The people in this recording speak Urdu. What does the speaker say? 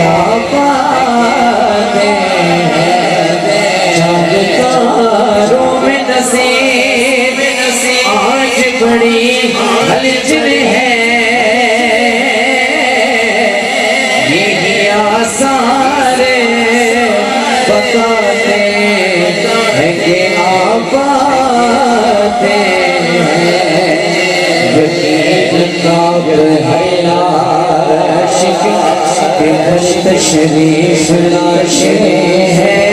آباد ہے چاند تاروں میں نصیب آج بڑی ہلچل ہے یہی آثار بتاتے ہیں کہ آباد ہے تشریف لاش ہے